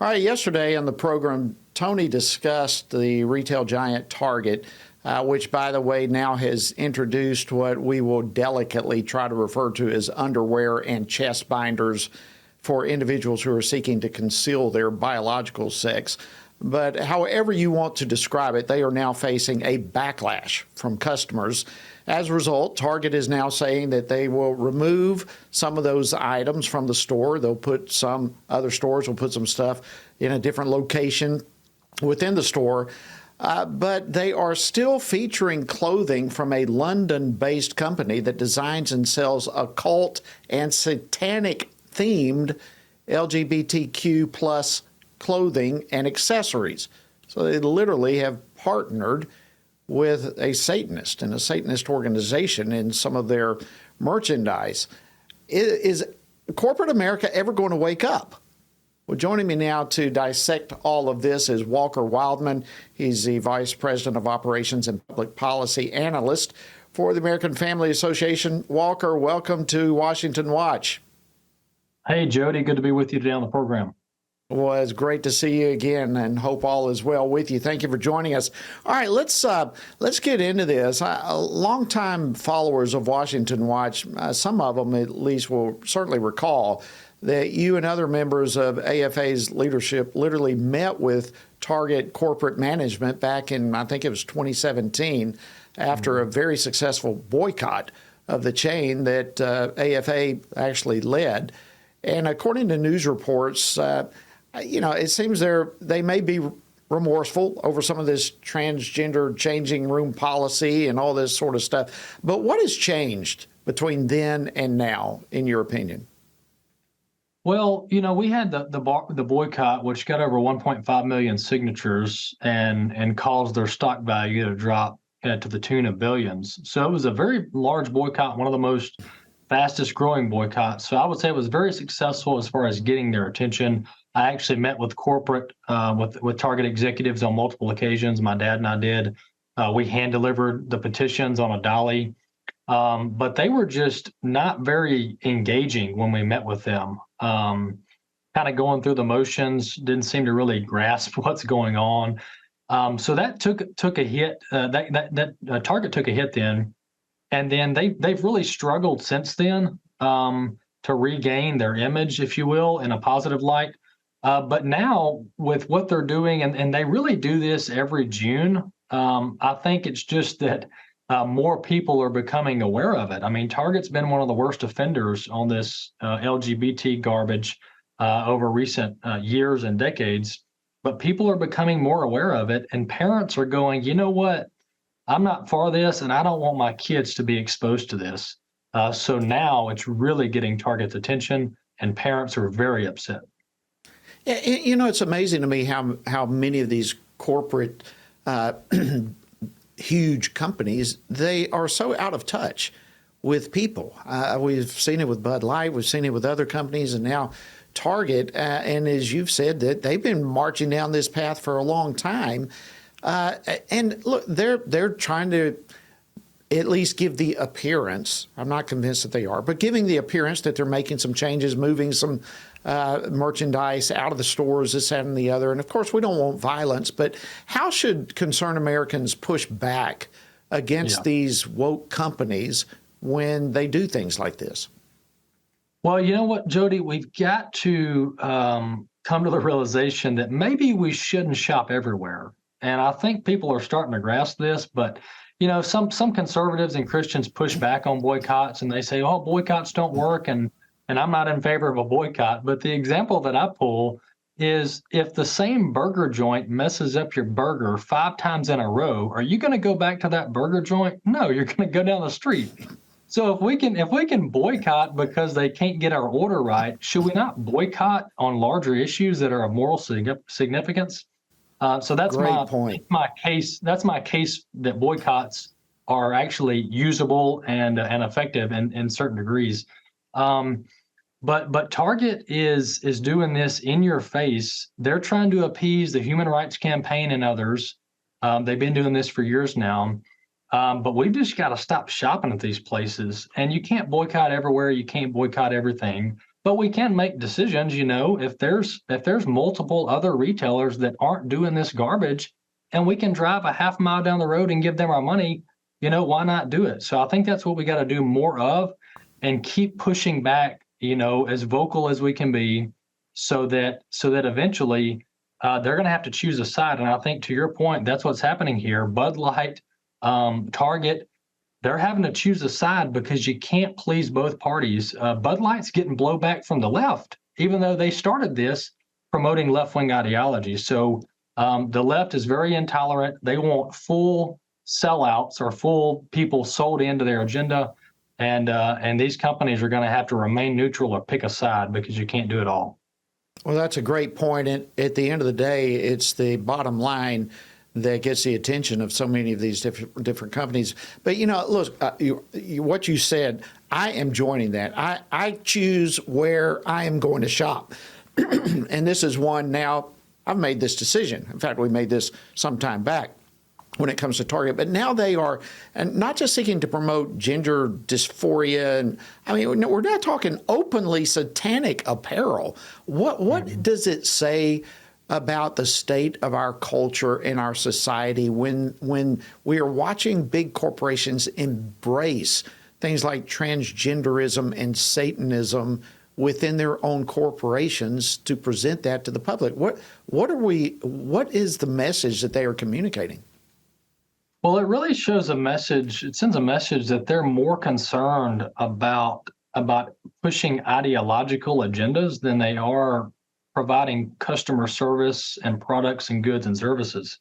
All right, yesterday on the program, Tony discussed the retail giant Target, which, by the way, now has introduced what we will delicately try to refer to as underwear and chest binders for individuals who are seeking to conceal their biological sex. But however you want to describe it, they are now facing a backlash from customers. As a result, Target is now saying that they will remove some of those items from the store. They'll put some other stores will put some stuff in a different location within the store. But they are still featuring clothing from a London-based company that designs and sells occult and satanic-themed LGBTQ plus clothing and accessories. So they literally have partnered with a Satanist and a Satanist organization in some of their merchandise. Is corporate America ever going to wake up? Well, joining me now to dissect all of this is Walker Wildmon. He's the Vice President of Operations and Public Policy Analyst for the American Family Association. Walker, welcome to Washington Watch. Hey, Jody. Good to be with you today on the program. Well, it's great to see you again, and hope all is well with you. Thank you for joining us. All right, let's get into this. Longtime followers of Washington Watch, some of them at least will certainly recall that you and other members of AFA's leadership literally met with Target corporate management back in, I think it was 2017, after a very successful boycott of the chain that AFA actually led. And according to news reports, it seems they may be remorseful over some of this transgender changing room policy and all this sort of stuff. But what has changed between then and now, in your opinion? Well, we had the boycott, which got over 1.5 million signatures and caused their stock value to drop to the tune of billions. So it was a very large boycott, one of the most fastest growing boycotts. So I would say it was very successful as far as getting their attention. I actually met with corporate, with Target executives on multiple occasions. My dad and I did. We hand delivered the petitions on a dolly, but they were just not very engaging when we met with them. Kind of going through the motions, didn't seem to really grasp what's going on. So that took a hit. Target took a hit then, and then they've really struggled since then to regain their image, if you will, in a positive light. But now with what they're doing, and they really do this every June, I think it's just that more people are becoming aware of it. I mean, Target's been one of the worst offenders on this LGBT garbage over recent years and decades, but people are becoming more aware of it, and parents are going, you know what, I'm not for this, and I don't want my kids to be exposed to this. So now it's really getting Target's attention, and parents are very upset. Yeah, it's amazing to me how many of these corporate huge companies, they are so out of touch with people. We've seen it with Bud Light, we've seen it with other companies, and now Target. And as you've said, that they've been marching down this path for a long time. And look, they're trying to at least give the appearance, I'm not convinced that they are, but giving the appearance that they're making some changes, moving some merchandise out of the stores, this, that, and the other. And of course, we don't want violence, but how should concerned Americans push back against these woke companies when they do things like this? Well, you know what, Jody, we've got to come to the realization that maybe we shouldn't shop everywhere. And I think people are starting to grasp this, but some conservatives and Christians push back on boycotts, and they say, oh, boycotts don't work, and I'm not in favor of a boycott. But the example that I pull is, if the same burger joint messes up your burger 5 times in a row, are you going to go back to that burger joint? No, you're going to go down the street. So if we can boycott because they can't get our order right, should we not boycott on larger issues that are of moral significance? So that's my point. My case. That's my case that boycotts are actually usable and effective in certain degrees. But Target is doing this in your face. They're trying to appease the Human Rights Campaign and others. They've been doing this for years now. But we've just got to stop shopping at these places. And you can't boycott everywhere. You can't boycott everything. But we can make decisions, if there's multiple other retailers that aren't doing this garbage, and we can drive a half mile down the road and give them our money, why not do it? So I think that's what we got to do more of, and keep pushing back, as vocal as we can be, so that eventually they're going to have to choose a side. And I think, to your point, that's what's happening here. Bud Light, Target, they're having to choose a side because you can't please both parties. Bud Light's getting blowback from the left, even though they started this promoting left-wing ideology. So the left is very intolerant. They want full sellouts or full people sold into their agenda, and these companies are going to have to remain neutral or pick a side, because you can't do it all. Well, that's a great point. And at the end of the day, it's the bottom line that gets the attention of so many of these different companies. But, look, what you said, I am joining that. I choose where I am going to shop. And this is one now, I've made this decision. In fact, we made this some time back when it comes to Target. But now they are, and not just seeking to promote gender dysphoria. And I mean, we're not talking openly satanic apparel. What does it say about the state of our culture and our society when we are watching big corporations embrace things like transgenderism and Satanism within their own corporations to present that to the public? What is the message that they are communicating? Well, it really shows a message. It sends a message that they're more concerned about pushing ideological agendas than they are providing customer service and products and goods and services.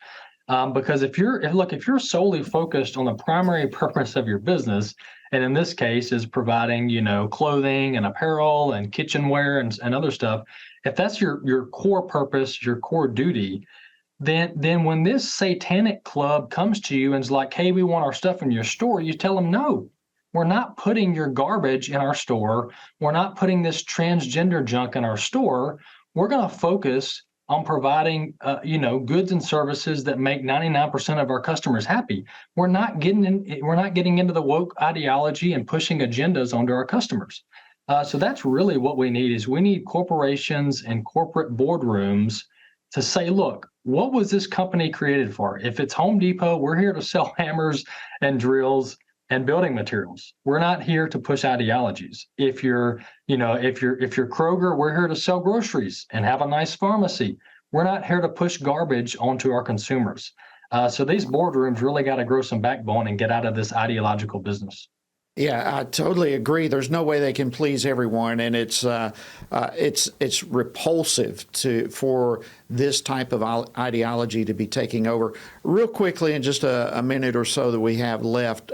Because if you're solely focused on the primary purpose of your business, and in this case is providing, clothing and apparel and kitchenware and other stuff, if that's your core purpose, your core duty, then when this satanic club comes to you and is like, hey, we want our stuff in your store, you tell them, no, we're not putting your garbage in our store. We're not putting this transgender junk in our store. We're going to focus on providing, goods and services that make 99% of our customers happy. We're not getting into the woke ideology and pushing agendas onto our customers. So that's really what we need. Is we need corporations and corporate boardrooms to say, look, what was this company created for? If it's Home Depot, we're here to sell hammers and drills and building materials. We're not here to push ideologies. If you're Kroger, we're here to sell groceries and have a nice pharmacy. We're not here to push garbage onto our consumers. So these boardrooms really got to grow some backbone and get out of this ideological business. Yeah, I totally agree. There's no way they can please everyone, and it's repulsive for this type of ideology to be taking over. Real quickly, in just a minute or so that we have left,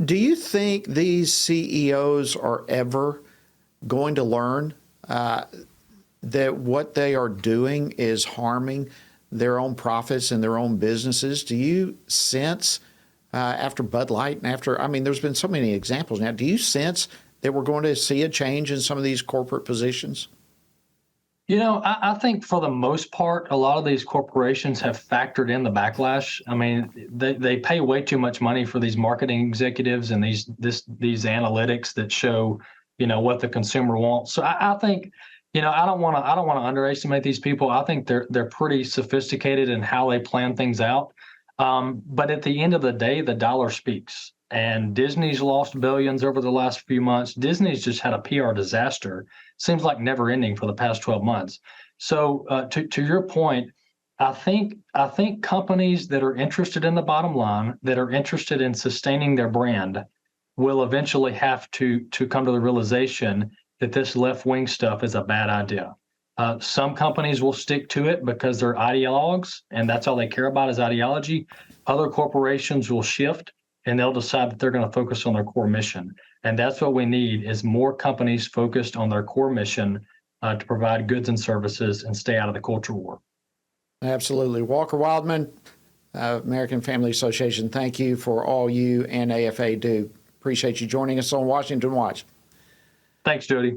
do you think these CEOs are ever going to learn that what they are doing is harming their own profits and their own businesses? Do you sense, after Bud Light and there's been so many examples now, do you sense that we're going to see a change in some of these corporate positions? I think for the most part, a lot of these corporations have factored in the backlash. I mean, they pay way too much money for these marketing executives and these analytics that show, what the consumer wants. So I think, I don't want to underestimate these people. I think they're pretty sophisticated in how they plan things out. But at the end of the day, the dollar speaks. And Disney's lost billions over the last few months. Disney's just had a PR disaster. Seems like never ending for the past 12 months. So to your point, I think companies that are interested in the bottom line, that are interested in sustaining their brand, will eventually have to come to the realization that this left-wing stuff is a bad idea. Some companies will stick to it because they're ideologues, and that's all they care about is ideology. Other corporations will shift, and they'll decide that they're going to focus on their core mission. And that's what we need, is more companies focused on their core mission to provide goods and services and stay out of the culture war. Absolutely. Walker Wildmon, American Family Association, thank you for all you and AFA do. Appreciate you joining us on Washington Watch. Thanks, Jody.